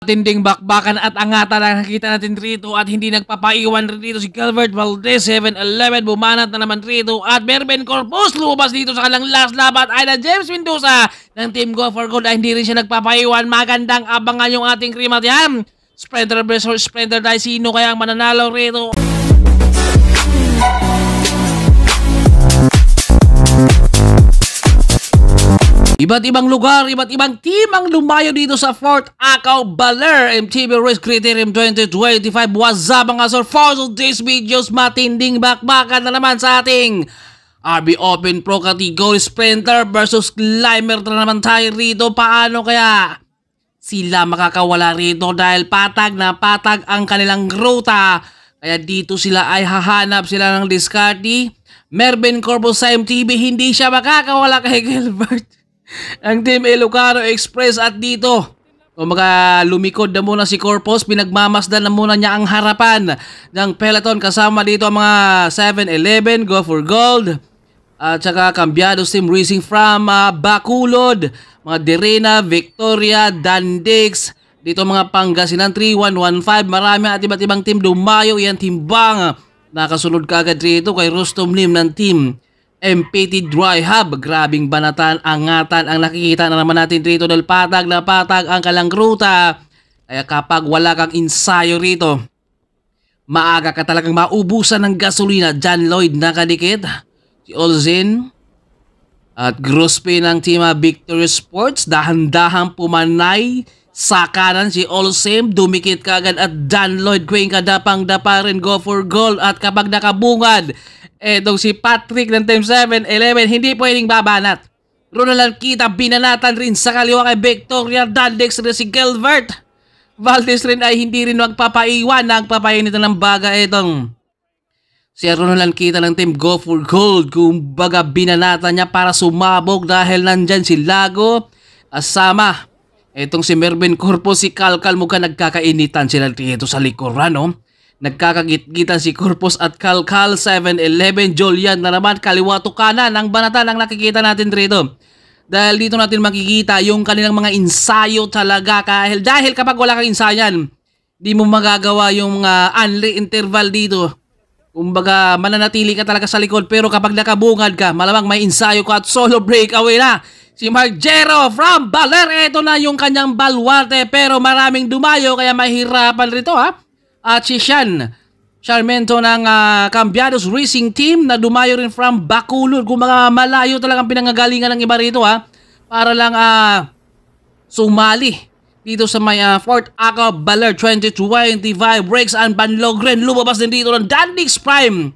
Tinding bakbakan at angatan ang nakita natin rito at hindi nagpapaiwan rin dito si Calvert Valdez. 7-11 bumanat na naman rito at Mervin Corpus lumabas dito sa kanilang last labat ay na James Mendoza ng Team Go for Gold ay hindi rin siya nagpapaiwan. Magandang abangan yung ating krimat yan. Sprinter versus sprinter dahil sino kaya ang mananalo rito? Iba't ibang lugar, iba't ibang team ang lumayo dito sa Fort Acaw Baler MTB Race Criterium 2025. What's up mga sir? For today's videos, matinding bakbakan na naman sa ating RB Open Pro Category Sprinter versus Climber na naman tayo rito. Paano kaya sila makakawala rito dahil patag na patag ang kanilang ruta? Kaya dito sila ay hahanap sila ng diskarte. Mervin Corpus sa MTB, hindi siya makakawala kay Gilbert ang Team Ilocano Express at dito kumaga lumikod na muna si Corpus, pinagmamasdan na muna niya ang harapan ng peloton kasama dito ang mga 7-11, Go for Gold at saka Cambiados Team Racing from Bacolod, mga Derena, Victoria, Dandix, dito mga Pangasinan 3115, marami at iba't ibang team dumayo. Yan timbang nakasunod kaagad rito kay Rustom Lim ng Team MPT Dry Hub. Grabing banatan, angatan ang nakikita na naman natin rito dahil patag na patag ang kalang ruta. Kaya kapag wala kang ensayo rito, maaga ka talagang maubusan ng gasolina. John Lloyd nakadikit, si Olzin at Grospe ng Team Victory Sports dahan-dahan pumanay sa kanan. Si Olsim dumikit kagad at John Lloyd Queen kadapang-dapa rin Go for Gold. At kapag nakabungad etong si Patrick ng Team 7-11, hindi pwedeng babanat. Ronald kita binanatan rin sa kaliwa kay Victoria. Dandex rin si Gilbert Valdez rin ay hindi rin magpapaiwan. Nagpapayin nito ng baga etong si Ronald kita ng Team Go for Gold. Kumbaga binanatan niya para sumabog dahil nandyan si Lago asama etong si Mervin Corpus, si Kalkal. Mukhang nagkakainitan sila dito sa likuran, no? Nagkakagit-gitan si Corpus at Kalkal. 7-11 Julian na naman kaliwa to kanan ang banatan ang nakikita natin rito. Dahil dito natin makikita yung kanilang mga ensayo talaga. Dahil kapag wala kang ensayan, di mo magagawa yung mga unli interval dito. Kumbaga mananatili ka talaga sa likod. Pero kapag nakabungad ka, malamang may ensayo ka at solo breakaway na. Si Mark Jero from Baler, ito na yung kanyang balwarte pero maraming dumayo kaya mahirapan rito ha. At si Sean Charmento ng Cambiados Racing Team na dumayo rin from Bacolod. Kung mga malayo talagang pinangagalingan ng iba rito ha, para lang sumali dito sa may Fort Acaw Baler 2025 Breaks and Banlogren. Lumabas din dito ng Dandix Prime.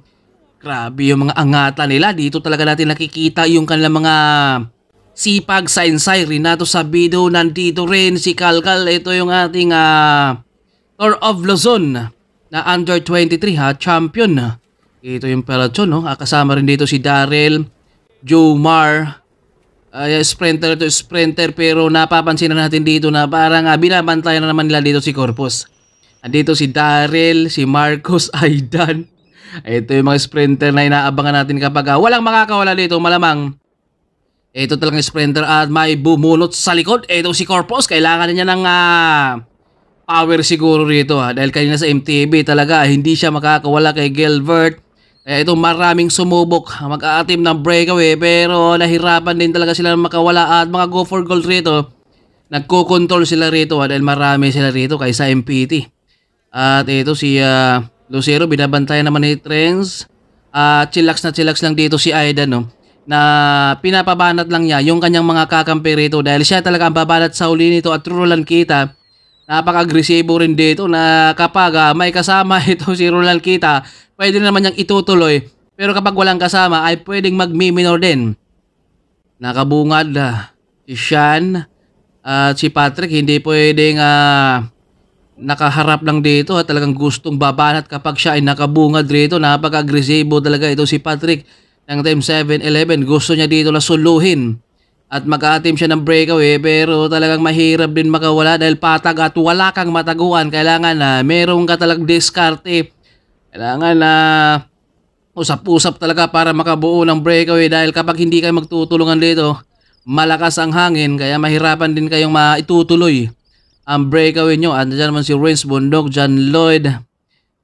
Grabe yung mga angatan nila. Dito talaga natin nakikita yung kanilang mga sipag sa ensay. Renato Sabido nandito rin, si Kalkal. Ito yung ating Tour of Luzon na under 23 champion. Ito yung peloton, no? Kasama rin dito si Daryl, Jomar, sprinter to sprinter, pero napapansin na natin dito na parang binabantayan na naman nila dito si Corpus. Andito si Daryl, si Marcos Aidan. Ito yung mga sprinter na inaabangan natin kapag walang makakawala dito. Malamang ito talagang sprinter at may bumunot sa likod. Ito si Corpus, kailangan niya ng power siguro rito dahil kanina sa MTB talaga hindi siya makakawala kay Gilbert. Ito maraming sumubok mag-aatim ng breakaway pero nahirapan din talaga sila makawala at mga Go for Gold rito. Nagko-control sila rito dahil marami sila rito kaysa MPT. At ito si Lucero binabantayan naman ni Trends. Chillax lang dito si Aidan, no? Na pinapabanat lang niya yung kanyang mga kakampi rito dahil siya talaga ang babanat sa huli nito. At Roland kita napaka-agresibo rin dito na kapag may kasama ito si Ronald Kita, pwede naman niyang itutuloy. Pero kapag walang kasama ay pwedeng mag-minor din. Nakabungad si Sean at si Patrick, hindi pwedeng nakaharap lang dito at talagang gustong babanat kapag siya ay nakabungad rito. Napaka-agresibo talaga ito si Patrick ng Team 7-11. Gusto niya dito na suluhin at mag-aatim siya ng breakaway pero talagang mahirap din makawala dahil patag at wala kang mataguan. Kailangan na meron ka talagang diskarte. Kailangan na usap-usap talaga para makabuo ng breakaway dahil kapag hindi kayo magtutulungan dito, malakas ang hangin kaya mahirapan din kayong maitutuloy ang breakaway nyo. Andiyan naman si Renz Bundok, John Lloyd.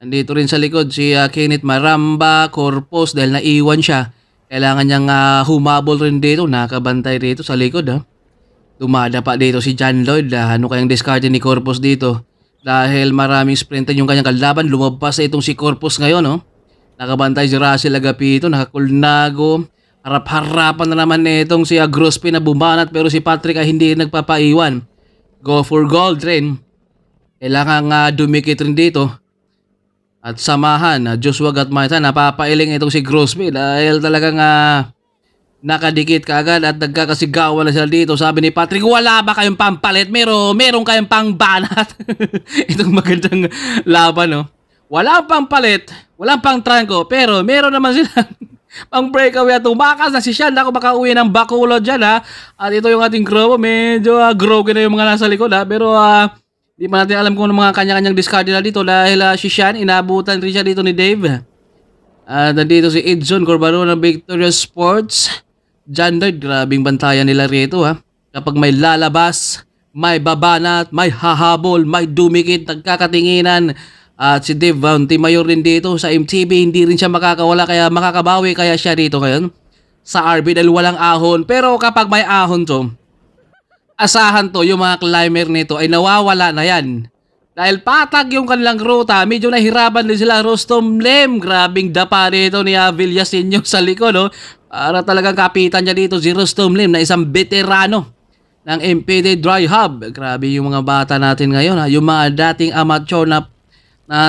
Andito rin sa likod si Kenneth Maramba, Corpus dahil naiwan siya. Kailangan niyang humabol rin dito. Nakabantay dito sa likod. Dumada pa dito si John Lloyd. Ano kayang discard ni Corpus dito? Dahil maraming sprinter yung kanyang kalaban. Lumabas na itong si Corpus ngayon. Nakabantay si Russell Agapito. Nakakulnago. Harap-harapan na naman itong si Grospe na bumanat. Pero si Patrick ay hindi nagpapaiwan. Go for gold rin. Kailangan dumikit rin dito. At samahan, Joshua Gatmaitan, napapailing itong si Grospe dahil talagang nakadikit kaagad at nagkakasigawan na sila dito. Sabi ni Patrick, wala ba kayong pampalit? Meron kayong pangbanat. Itong magandang laban, Walang pampalit, walang pang trangko, pero meron naman sila pang breakaway at tumakas na si Sean. Ako makauwi ng Bacolod dyan, At ito yung ating grupo, medyo groggy na yung mga nasa likod, Pero di pa natin alam kung ano mga kanya-kanyang discard na dito dahil si Sean, inabutan rin siya dito ni Dave. Nandito si Edson Corbano ng Victorious Sports. John Lloyd, grabing bantayan nila rito Kapag may lalabas, may babanat, may hahabol, may dumikit, nagkakatinginan. At si Dave Montemayor rin dito sa MTB, hindi rin siya makakawala kaya makakabawi kaya siya dito ngayon sa RB dahil walang ahon. Pero kapag may ahon to, asahan to, yung mga climber nito ay nawawala na yan. Dahil patag yung kanilang ruta, medyo nahirapan din sila. Rostom Lem, grabing dapa nito ni Villasenyo sa likod. Para talagang kapitan niya dito si Rostom Lem na isang veterano ng MPD Dry Hub. Grabe yung mga bata natin ngayon. Yung mga dating amateur na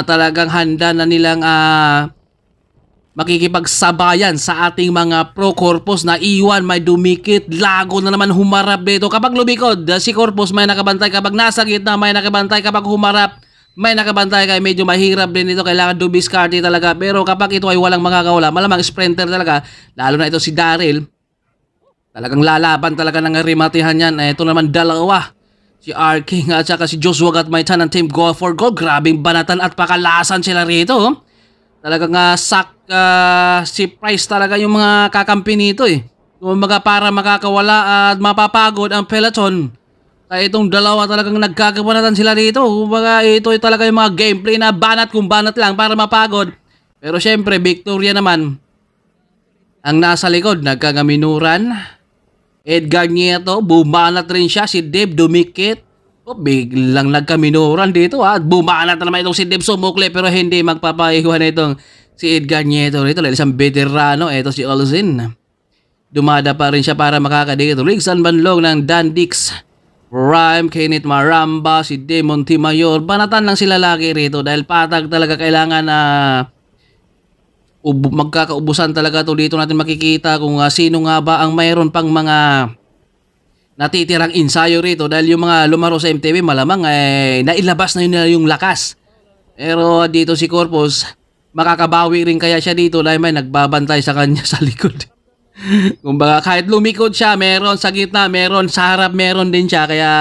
talagang handa na nilang makikipagsabayan sa ating mga pro Corpus na iwan, may dumikit, lago na naman humarap dito. Kapag lumikod, si Corpus may nakabantay. Kapag nasa gitna, may nakabantay. Kapag humarap, may nakabantay. Kaya medyo mahirap din ito. Kailangan dumiskarte talaga. Pero kapag ito ay walang makakawala, malamang sprinter talaga. Lalo na ito si Daryl. Talagang lalaban talaga ng rimatihan yan. Ito naman dalawa. Si R-King at saka si Joshua Gatmaitan ng Team Go for Gold. Grabing banatan at pakalasan sila rito. Talagang si Price talaga yung mga kakampi nito Kumbaga para makakawala at mapapagod ang peloton. Kaya itong dalawa talagang nagkakabanatan sila dito. Kumbaga ito ay talaga yung mga gameplay na banat kung banat lang para mapagod. Pero syempre Victoria naman ang nasa likod, nagkagaminuran. Edgar Nieto, bumanat rin siya. Si Dave dumikit. Biglang nagkaminuran dito at bumanat na naman itong si Dave sumukli pero hindi magpapaiwan itong si Edgar Nieto rito. Isang veterano, ito si Olzin. Dumada pa rin siya para makakadikit. Rigsan Banlong ng Dan Dix, Rhyme, Kenneth Maramba, si Dave Montemayor. Banatan lang sila lagi rito dahil patag talaga kailangan na magkakaubusan talaga to. Dito natin makikita kung sino nga ba ang mayroon pang mga natitirang ensayo rito dahil yung mga lumaro sa MTV malamang nailabas na yun yung lakas. Pero dito si Corpus, makakabawi rin kaya siya dito dahil may nagbabantay sa kanya sa likod. Kumbaga kahit lumikod siya, meron sa gitna, meron sa harap, meron din siya. Kaya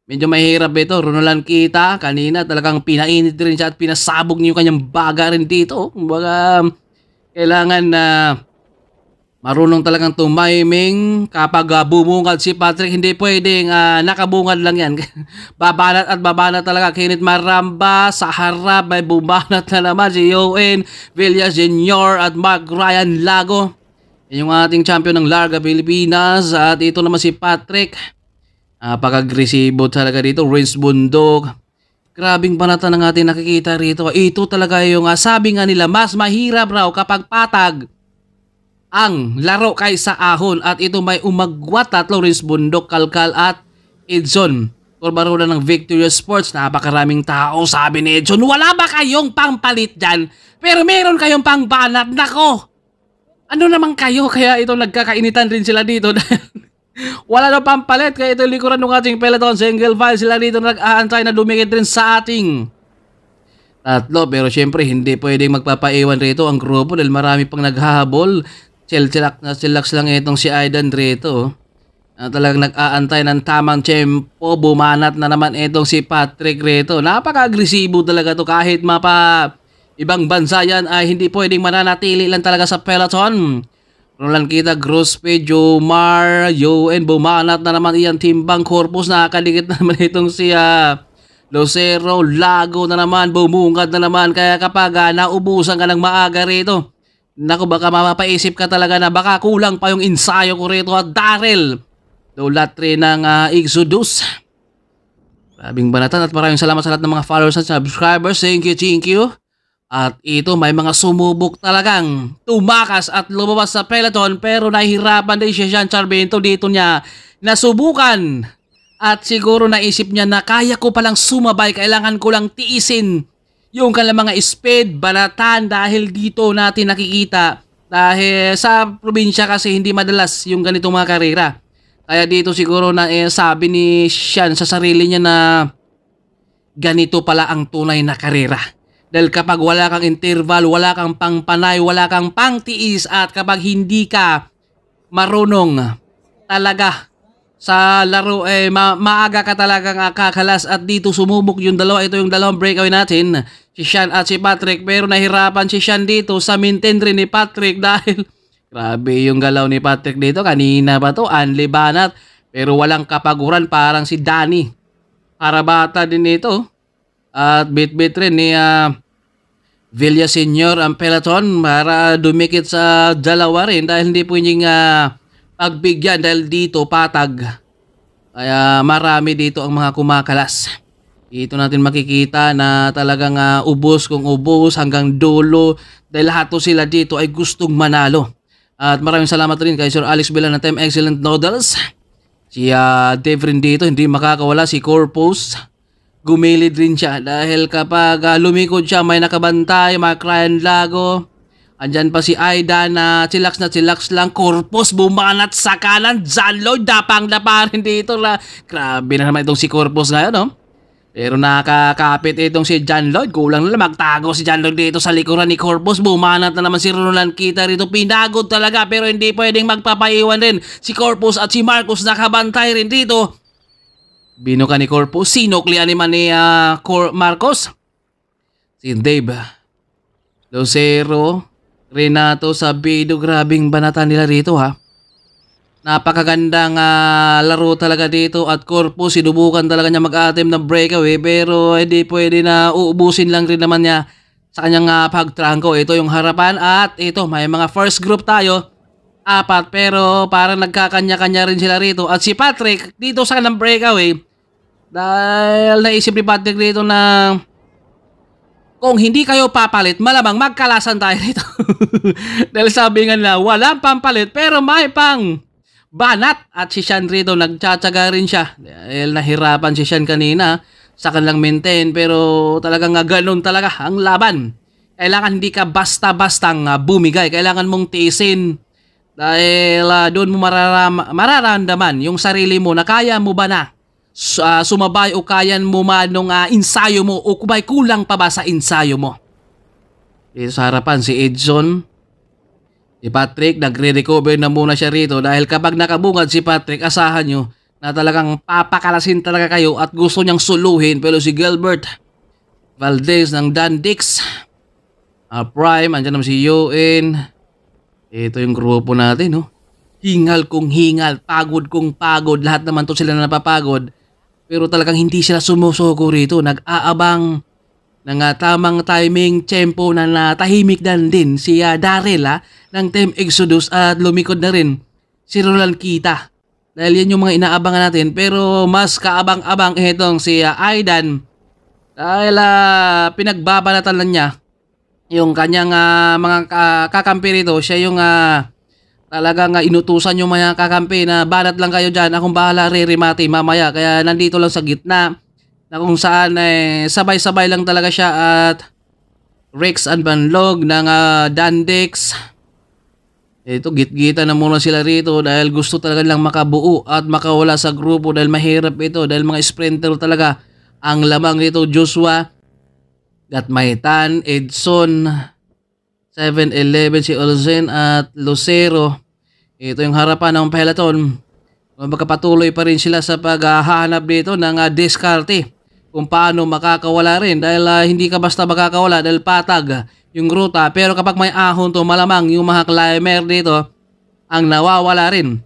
medyo mahirap ito. Ronolan kita kanina talagang pinainit rin siya at pinasabog niyo kanyang baga rin dito. Kumbaga kailangan na marunong talagang tumiming. Kapag bumungad si Patrick, hindi pwedeng nakabungad lang yan. Babanat at babanat talaga. Kenneth Maramba sa harap, may bumanat na naman si Yoen Villas Jr. at Mark Ryan Lago. Yan yung ating champion ng Larga Pilipinas. At ito naman si Patrick. Pag-agresibo talaga dito. Renz Bundok. Grabing banatan ng ating nakikita rito. Ito talaga yung sabi nga nila, mas mahirap raw kapag patag ang laro kaysa ahon. At ito may umagwat tatlo, Renz Bundok, Kalkal at Edson Corbarona ng Victorious Sports. Napakaraming tao. Sabi ni Edson, wala ba kayong pangpalit dyan? Pero meron kayong pangbanat. Nako, ano naman kayo? Kaya ito nagkakainitan rin sila dito. Wala na pampalit. Kaya ito likuran ng ating peloton. Single file sila dito nag-aantay na dumikit rin sa ating tatlo. Pero syempre hindi pwedeng magpapaiwan rito ang grupo dahil marami pang naghahabol. Chillax lang itong si Aidan rito. Talagang nag-aantay ng tamang tempo. Bumanat na naman itong si Patrick rito. Napaka-agresibo talaga to. Kahit mapa ibang bansa yan ay hindi pwedeng mananatili lang talaga sa peloton. Roland Kita, Grospe, Jomar, Yoen, bumanat na naman iyan timbang Corpus. Nakakaligit na naman itong si Lucero, Lago na naman, bumungad na naman. Kaya kapag naubusan ka ng maaga rito, naku, baka mapapaisip ka talaga na baka kulang pa yung ensayo ko rito. At Daryl, Dolatri ng Exodus. Grabing banatan at maraming salamat sa lahat ng mga followers at subscribers. Thank you, thank you. At ito, may mga sumubok talagang tumakas at lumabas sa peloton pero nahihirapan din siya Sean Charvento dito niya nasubukan. At siguro naisip niya na kaya ko palang sumabay, kailangan ko lang tiisin yung kanilang mga speed, banatan dahil dito natin nakikita. Dahil sa probinsya kasi hindi madalas yung ganitong mga karera. Kaya dito siguro na sabi ni Sean sa sarili niya na ganito pala ang tunay na karera. Dahil kapag wala kang interval, wala kang pangpanay, wala kang pangtiis at kapag hindi ka marunong talaga sa laro, maaga ka talagang kakalas at dito sumubok yung dalawa. Ito yung dalawang breakaway natin, si Sean at si Patrick. Pero nahirapan si Sean dito sa maintain rin ni Patrick dahil grabe yung galaw ni Patrick dito. Kanina ba to? Anli banat. Pero walang kapaguran, parang si Danny. Karabata din ito. At bit-bit rin ni Villa Senior ang peloton para dumikit sa dalawa rin dahil hindi pwedeng pagbigyan dahil dito patag. Kaya marami dito ang mga kumakalas. Dito natin makikita na talagang ubos kung ubos hanggang dulo dahil lahat to sila dito ay gustong manalo. At maraming salamat rin kay Sir Alex Villa ng Team Excellent Noodles. Si Dave rin dito, hindi makakawala si Corpus. Gumilid rin siya dahil kapag lumikod siya may nakabantay, mga Ryan Lago. Andyan pa si Aida na chillax lang. Corpus bumanat sa kanan. John Lloyd dapang-dapa rin dito. Grabe na naman itong si Corpus ngayon, no? Pero nakakapit itong si John Lloyd. Kulang na lang magtago si John Lloyd dito sa likuran ni Corpus. Bumanat na naman si Roland Kita rito. Pinagod talaga pero hindi pwedeng magpapaiwan rin. Si Corpus at si Marcos nakabantay rin dito. Binuka ni Corpus. Sinuklian naman ni Marcos. Si Dave, Lucero, Renato, Sabido. Grabing banatan nila rito ha. Napakagandang laro talaga dito. At Corpus sinubukan talaga niya mag-attempt ng breakaway. Pero hindi pwede na uubusin lang rin naman niya sa kanyang pagtrangko. Ito yung harapan. At ito may mga first group tayo. 4 pero parang nagkakanya-kanya rin sila rito. At si Patrick dito sa kanang breakaway dahil naisip ni Patrick dito na kung hindi kayo papalit malamang magkalasan tayo rito. Dahil sabi nga na walang pampalit pero may pang banat. At si Sean rito nagtsatsaga rin siya dahil nahirapan si Sean kanina sa kanilang maintain pero talagang ganun talaga ang laban. Kailangan hindi ka basta-bastang bumigay, kailangan mong tiisin. Dahil doon mo mararamdaman yung sarili mo na kaya mo ba na sumabay o kaya mo manong ensayo mo o kubay kulang pa ba sa ensayo mo. Dito sa harapan si Edson, si Patrick nagre-recover na muna siya rito dahil kapag nakabungad si Patrick asahan nyo na talagang papakalasin talaga kayo at gusto niyang suluhin. Pero si Gilbert Valdez ng Dandix, Prime, andyan naman si Yoen. Ito yung grupo natin, no? Hingal kung hingal, pagod kung pagod. Lahat naman to sila na napapagod. Pero talagang hindi sila sumusuko rito. Nag-aabang ng tamang timing, tempo na natahimik din si Daryl ng Team Exodus at lumikod na rin si Roland Kita. Dahil yan yung mga inaabangan natin. Pero mas kaabang-abang itong si Aidan. Dahil pinagbabanatan lang niya yung kanyang mga kakampi rito. Siya yung talagang inutusan yung mga kakampi na banat lang kayo dyan. Akong bahala re-remate mamaya. Kaya nandito lang sa gitna na kung saan sabay-sabay lang talaga siya at Rex and Banlog ng Dandex. Ito, git-gita na muna sila rito dahil gusto talaga lang makabuo at makawala sa grupo dahil mahirap ito. Dahil mga sprinter talaga ang lamang rito. Joshua, Gatmaitan, Edson, 7-11 si Olsen at Lucero. Ito yung harapan ng peloton. Magkapatuloy pa rin sila sa paghahanap dito ng diskarte kung paano makakawala rin dahil hindi ka basta makakawala dahil patag yung ruta. Pero kapag may ahon to malamang yung mga climber dito ang nawawala rin.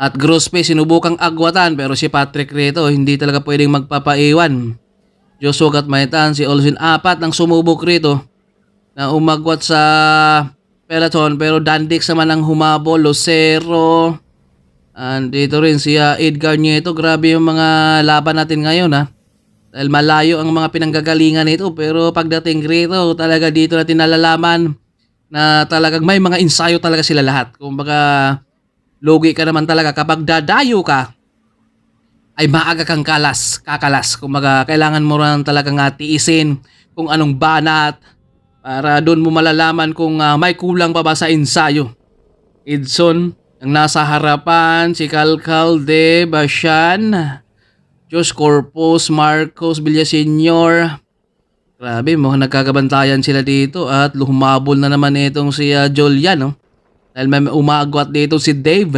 At Grospe sinubukang agwatan pero si Patrick rito hindi talaga pwedeng magpapaiwan. Joshua Gatmaitan, si Olsin apat ang sumubok rito na umagwat sa peloton pero Dandix naman ang humabol, Lucero. Dito rin si Edgar Nieto. Grabe yung mga laban natin ngayon dahil malayo ang mga pinanggagalingan nito pero pagdating rito talaga dito natin nalalaman na talagang may mga ensayo talaga sila lahat. Kumbaga logi ka naman talaga kapag dadayo ka ay maaga kang kakalas. Kumbaga kailangan mo rin talagang tiisin kung anong banat para doon mo malalaman kung may kulang pa ba sa ensayo. Edson ang nasa harapan, si Calcalde, Bashan, Jos Corpus, Marcos Villaseñor. Grabe, mukhang nagkakabantayan sila dito at humabol na naman itong si Julian. Dahil may umagwat dito si Dave.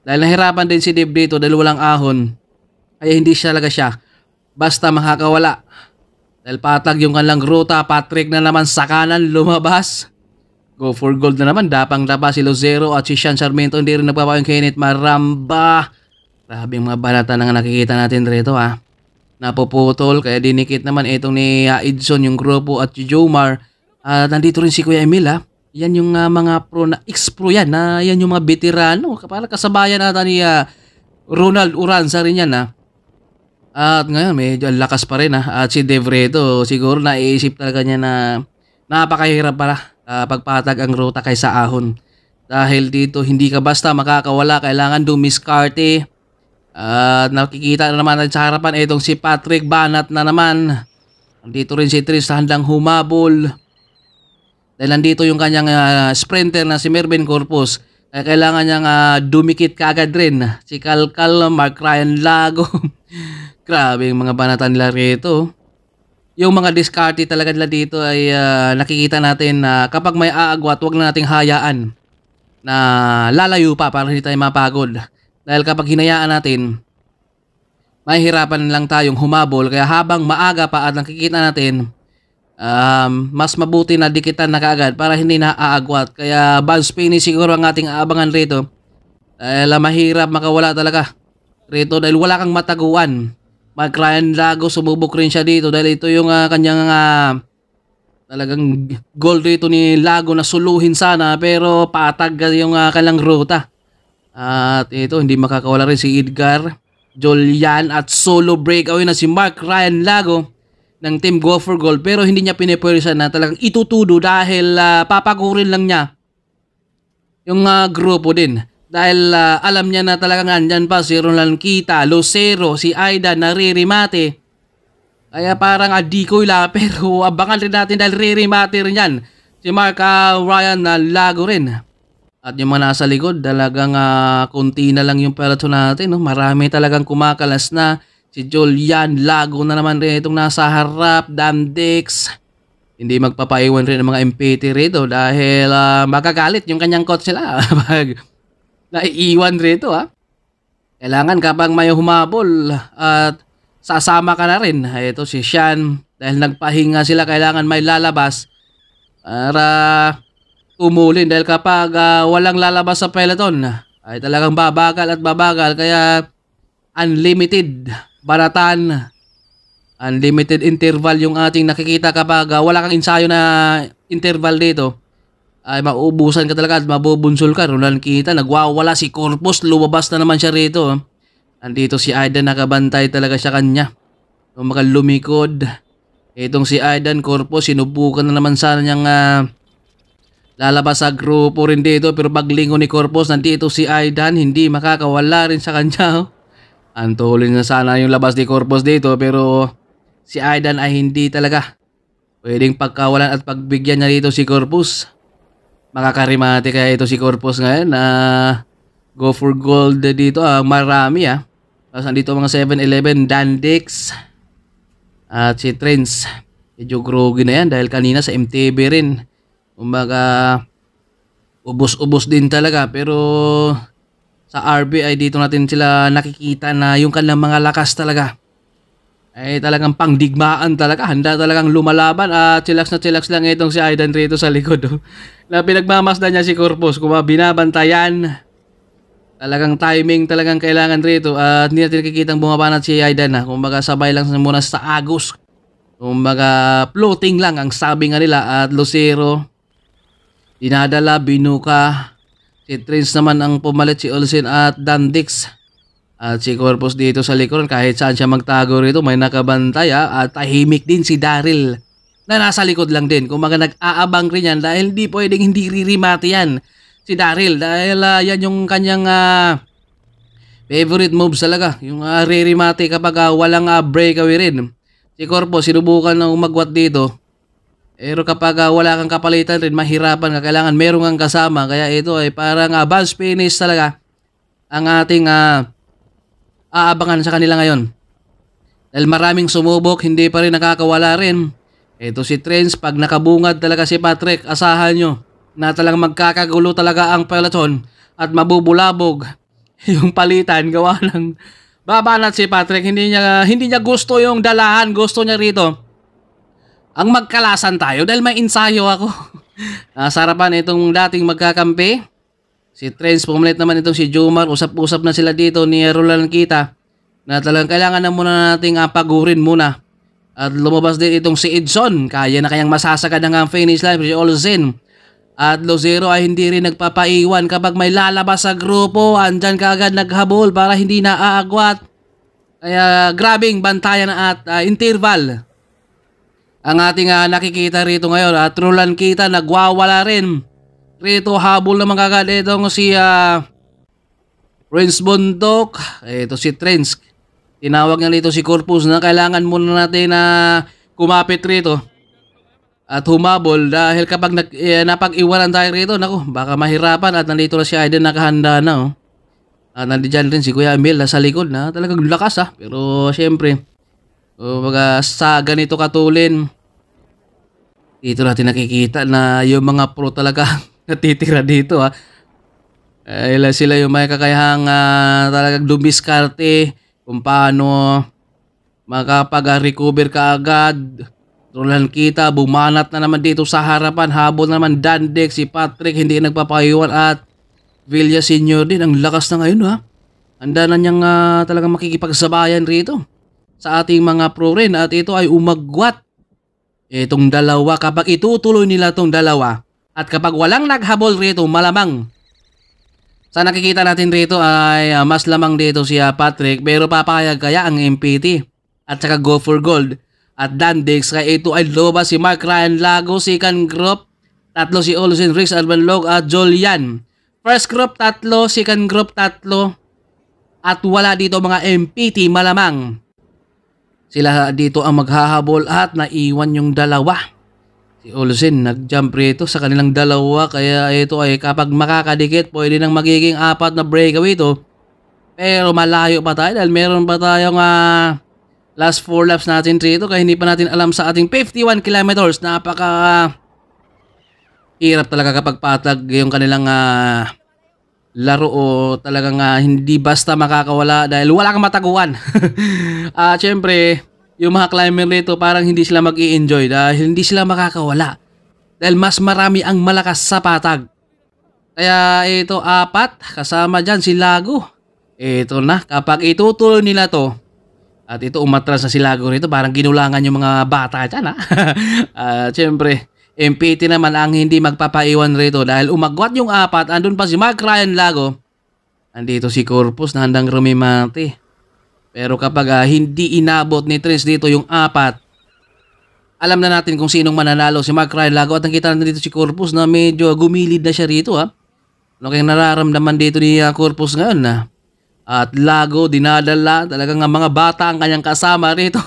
Dahil nahirapan din si Dave dito dahil walang ahon. Kaya hindi siya talaga siya basta makakawala. Dahil patag yung kanilang ruta, Patrick na naman sa kanan lumabas. Go for gold na naman, dapang-dapa si Lucero at si Sean Sarmiento. Hindi rin nagpapayong Kenneth Maramba. Grabe yung mga balata na nakikita natin rito napuputol, kaya dinikit naman itong ni Edson yung grupo at si Jomar. Nandito rin si Kuya Emil Yan yung mga pro na ex-pro yan. Yan yung mga veterano. Parang kasabayan nata ni Ronald Uranza rin yan At ngayon medyo lakas pa rin At si Devreto siguro naiisip talaga niya na napakahirap pala pagpatag ang ruta kaysa ahon. Dahil dito hindi ka basta makakawala, kailangan dumiskarte. Nakikita na naman sa harapan itong si Patrick Banat na naman. Nandito rin si Tris handang humabol. Dahil nandito yung kanyang sprinter na si Mervin Corpus. Kaya kailangan niyang dumikit kaagad rin. Si Calcal, Mark Ryan Lago. Grabe yung mga banatan nila rito. Yung mga diskarte talaga nila dito ay nakikita natin na kapag may aagwat, huwag na nating hayaan na lalayo pa para hindi tayo mapagod. Dahil kapag hinayaan natin, mahihirapan lang tayong humabol. Kaya habang maaga pa at nakikita natin, mas mabuti na dikitan na kaagad para hindi na aagwat. Kaya Buzz Penny siguro ang ating aabangan rito. Dahil mahirap makawala talaga rito dahil wala kang mataguan. Mark Ryan Lago, sumubok rin siya dito dahil ito yung kanyang talagang goal dito ni Lago na suluhin sana pero patag yung kanyang ruta. At ito hindi makakawala rin si Edgar, Julian at solo breakaway na si Mark Ryan Lago ng Team Go for Gold pero hindi niya pinipwersa na talagang itutudo dahil papagurin lang niya yung grupo din. Dahil alam niya na talagang andyan pa si Ronald Kita, Lucero, si Aida naririmate. Kaya parang decoy lang pero abangan rin natin dahil ririmate rin yan. Si Mark Ryan na Lago rin. At yung mga nasa likod talagang kunti na lang yung peloton natin. Marami talagang kumakalas na. Si Julian Lago na naman rin itong nasa harap, Damdix. Hindi magpapaiwan rin ng mga MPT rito dahil magagalit yung kanyang coach sila. Naiiwan rito Kailangan kapag may humabol at sasama ka na rin. Ito si Sean. Dahil nagpahinga sila, kailangan may lalabas para umulin. Dahil kapag walang lalabas sa peloton, ay talagang babagal at babagal. Kaya unlimited baratan, unlimited interval yung ating nakikita kapag wala kang ensayo na interval dito. Ay mauubusan ka talaga at mabubunsol ka. Ronald Kita, nagwawala si Corpus, lumabas na naman siya rito. Andito si Aidan, nakabantay talaga siya kanya. Kung lumikod. Itong si Aidan, Corpus, sinubukan na naman sana niyang lalabas sa grupo rin dito. Pero paglingon ni Corpus, nandito si Aidan, hindi makakawala rin sa kanya. Antulin na sana yung labas ni Corpus dito pero si Aidan ay hindi talaga pwedeng pagkawalan at pagbigyan niya dito si Corpus. Makakarimate kaya ito si Corpus ngayon na go for gold dito. Marami Tapos nandito mga 7-Eleven, Dandix at si Trends. Medyo groggy na yan dahil kanina sa MTB rin. Kumbaga ubos-ubos din talaga pero sa RB ay dito natin sila nakikita na yung kanilang mga lakas talaga. ay talagang pangdigmaan talaga. Handa talagang lumalaban at chillax na chillax lang itong si Aidan rito sa likod. Oh. Na pinagmamasdan niya si Corpus kung binabantayan. Talagang timing talagang kailangan rito at hindi natin nakikitang bumabanat si Aidan. Kumbaga sabay lang muna sa Agus. Kumbaga floating lang ang sabi nga nila at Lucero dinadala, binuka. Si Trins naman ang pumalit, si Olsen at Dandix. At si Corpus dito sa likuran, kahit saan siya magtago rito, may nakabantay at tahimik din si Daryl na nasa likod lang din. Kung mga nag-aabang rin yan dahil hindi pwedeng hindi ririmati yan si Daryl dahil yan yung kanyang favorite moves talaga. Yung ririmati kapag walang breakaway rin. Si Corpus sinubukan na umagwat dito. Pero kapag wala kang kapalitan rin, mahirapan ka. Kailangan meron kang kasama. Kaya ito ay parang buzz finish talaga ang ating aabangan sa kanila ngayon. Dahil maraming sumubok, hindi pa rin nakakawala rin. Ito si Trins, pag nakabungad talaga si Patrick, asahan nyo na talagang magkakagulo talaga ang peloton at mabubulabog yung palitan gawa ng babanat si Patrick. Hindi niya gusto yung dalahan, gusto niya rito ang magkalasan tayo dahil may ensayo ako. Sarapan itong dating magkakampi. Si Trins, pumalit naman itong si Jomar. Usap-usap na sila dito ni Roland Kita na talagang kailangan na muna nating pagurin muna. At lumabas din itong si Edson. Kaya na kayang masasagad ng finish line si Olsen. At Lucero ay hindi rin nagpapaiwan kapag may lalabas sa grupo. Andyan kaagad naghabol para hindi na aagwat. Kaya grabing bantayan at interval ang ating nakikita rito ngayon. At Roland Kita nagwawala rin. Rito habol naman kagad itong si Prince Bundok. Ito si Trins. Tinawag niya rito si Corpus na kailangan muna natin na kumapit rito at humabol dahil kapag napag-iwanan tayo rito, naku, baka mahirapan. At nandito na si Aiden nakahanda na. Oh. At nandiyan rin si Kuya Emil nasa likod na talagang lakas Pero syempre, sa ganito katulin, dito natin nakikita na yung mga pro talaga natitira dito sila yung may kakayahang talagang dumiskarte kung paano makapag-recover ka agad. Roland Kita bumanat na naman dito sa harapan, habol na naman Dandex, si Patrick hindi nagpapayuan at Villa Senior din. Ang lakas na ngayon handa na niyang talagang makikipagsabayan rito sa ating mga pro rin at ito ay umagwat. Itong dalawa, kapag itutuloy nila itong dalawa at kapag walang naghabol rito, malamang sa nakikita natin rito ay mas lamang dito si Patrick, pero papayag kaya ang MPT at saka go for gold at Dandex. Kaya ito ay lumabas si Mark Ryan Lago, second group tatlo si Olsen, Riggs, Albanlog at Jolian. First group tatlo, second group tatlo at wala dito mga MPT. Malamang sila dito ang maghahabol at naiwan yung dalawa. Si Olsen nag-jump rito sa kanilang dalawa, kaya ito ay kapag makakadikit pwede nang magiging 4 na breakaway ito. Pero malayo pa tayo dahil meron pa tayong last 4 laps natin rito, kaya hindi pa natin alam sa ating 51 kilometers. Napaka hirap talaga kapag patag yung kanilang laro o talagang hindi basta makakawala dahil wala kang mataguan. At syempre, yung mga climber rito parang hindi sila mag-i-enjoy dahil hindi sila makakawala. Dahil mas marami ang malakas sa patag. Kaya ito 4, kasama dyan si Lago. Ito na, kapag itutuloy nila to, at ito umatras na si Lago rito, parang ginulangan yung mga bata dyan At syempre, MPT naman ang hindi magpapaiwan rito dahil umagwat yung 4. Andun pa si Mark Ryan Lago. Andito si Corpus na handang rumimati. Pero kapag hindi inabot ni Trins dito yung 4, alam na natin kung sinong mananalo, si Mark Ryan Lago. At nakita natin dito si Corpus na medyo gumilid na siya rito Ano kayong nararamdaman dito ni Corpus ngayon At Lago dinadala talagang mga bata ang kanyang kasama rito.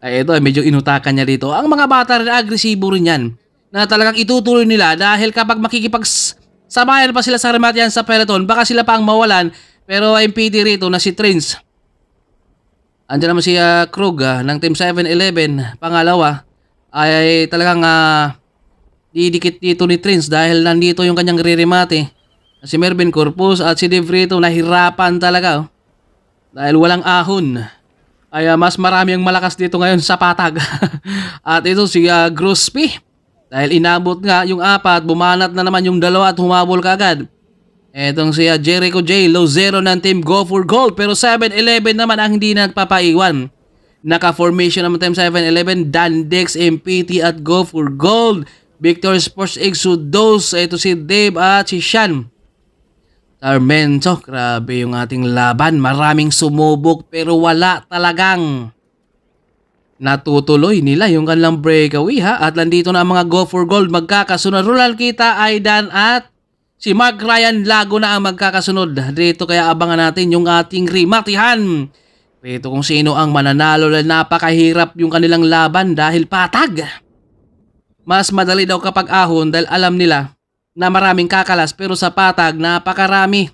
Ay ito medyo inutakan niya dito. Ang mga bata rin agresibo rin yan na talagang itutuloy nila dahil kapag makikipagsabayan pa sila sa rematian sa peloton, baka sila pa ang mawalan. Pero MPT rito na si Trins. Andiyan naman si Krug ng Team 7-11, pangalawa, ay talagang didikit dito ni Trins dahil nandito yung kanyang riremate. Si Mervin Corpus at si Dave Rito nahirapan talaga dahil walang ahon. ay mas marami ang malakas dito ngayon sa patag. At ito si Grospy. Dahil inabot nga yung 4, bumanat na naman yung 2 at humabol kaagad. Etong si Jericho J. Lozero ng Team Go for Gold. Pero 7-11 naman ang hindi nagpapaiwan. Naka-formation naman Team 7-11. Dandex, MPT at Go for Gold. Victor Sports Exodus. Ito si Dave at si Sean Sarmento. Grabe yung ating laban. Maraming sumubok pero wala talagang natutuloy nila yung kanilang breakaway ha. At nandito na ang mga Go for Gold magkakasunod. Ronald Kita, Aidan at si Mark Ryan Lago na ang magkakasunod. Dito kaya abangan natin yung ating rematihan. Dito kung sino ang mananalo. Napakahirap yung kanilang laban dahil patag. Mas madali daw kapag ahon dahil alam nila na maraming kakalas pero sa patag napakarami.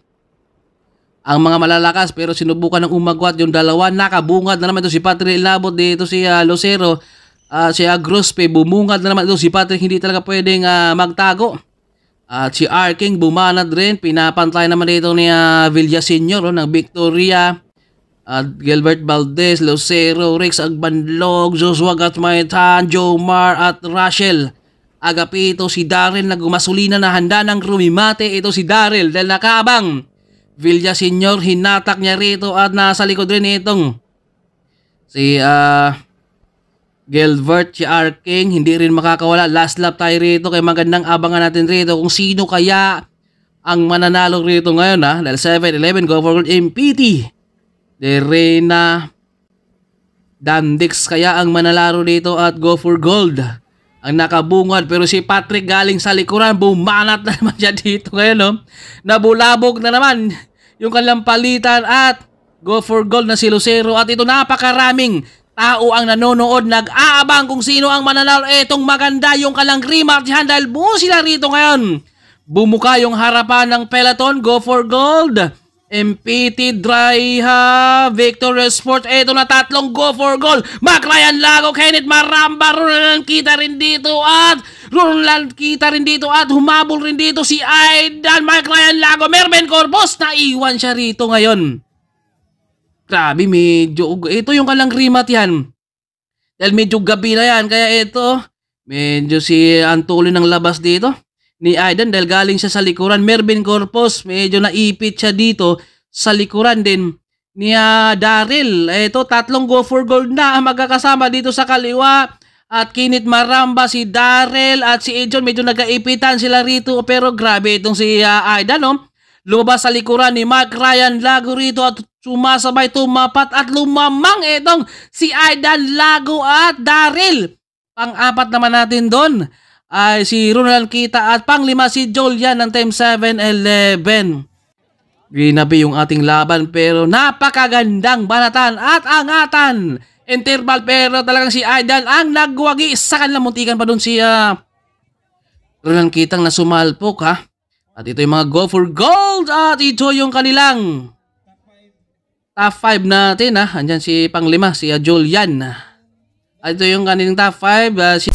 Ang mga malalakas pero sinubukan ng umagwat yung 2. Nakabungad na naman ito si Patrick Labot. Dito si Lucero. Si Grospe bumungad na naman ito si Patrick. Hindi talaga pwedeng magtago. At si Arking bumanad rin. Pinapantay naman dito ni Villaseñor ng Victoria. At Gilbert Valdez, Lucero, Rex Agbanlog, Joshua Gatmaitan, Jomar at Rachel Agapito. Si Daryl na gumasolina na handa ng rumimate. Ito si Daryl dahil nakaabang. Villaseñor hinatak niya rito at nasa likod rin itong si Gilbert, si Arking. Hindi rin makakawala. Last lap tayo rito kaya magandang abangan natin rito kung sino kaya ang mananalo rito ngayon ha. Dahil 7-11 Go for Gold MPT. De Reyna Dandex kaya ang manalaro dito at Go for Gold ang nakabungad. Pero si Patrick galing sa likuran, bumanat na naman siya dito ngayon no? Nabulabog na naman yung kanilang palitan at Go for Gold na si Lucero. At ito napakaraming tao ang nanonood, nag-aabang kung sino ang mananalo. Etong maganda yung kalang rematch dahil buo sila rito ngayon. Bumuka yung harapan ng peloton. Go for Gold MPT Dryha, Victor Sport. Ito na 3 Go for Gold. Mark Ryan Lago, Kenneth Maramba, Ronald Kita rin dito at humabol rin dito si Aidan, Mark Ryan Lago, Mervin Corbos. Naiwan siya rito ngayon. Grabe, ito yung kalang rematihan. Dahil medyo gabi na yan. Kaya ito, medyo si Antolin ng labas dito ni Aidan dahil galing siya sa likuran. Mervin Corpus, medyo naipit siya dito sa likuran din ni Daryl. Ito, 3 Go for Gold na ang magkakasama dito sa kaliwa. At Kenneth Maramba, si Daryl at si Edjon, medyo nagkaipitan sila rito. Pero grabe itong si Aidan, no? Lumabas sa likuran ni Mark Ryan Lago rito at sumasabay, tumapat at lumamang itong si Aidan Lago at Daryl. Pang-4 naman natin doon ay si Ronald Kita at pang-5 si Julian ng Team 7-11. Ginabi yung ating laban pero napakagandang banatan at angatan. Interval pero talagang si Aidan ang nagwagi sa kanilang. Muntikan pa doon si Ronald Kitang na sumalpok ha. At ito yung mga Go for Gold at ito yung kanilang top 5 natin ha. Andyan si pang-5 si Julian. At ito yung kanilang top 5 si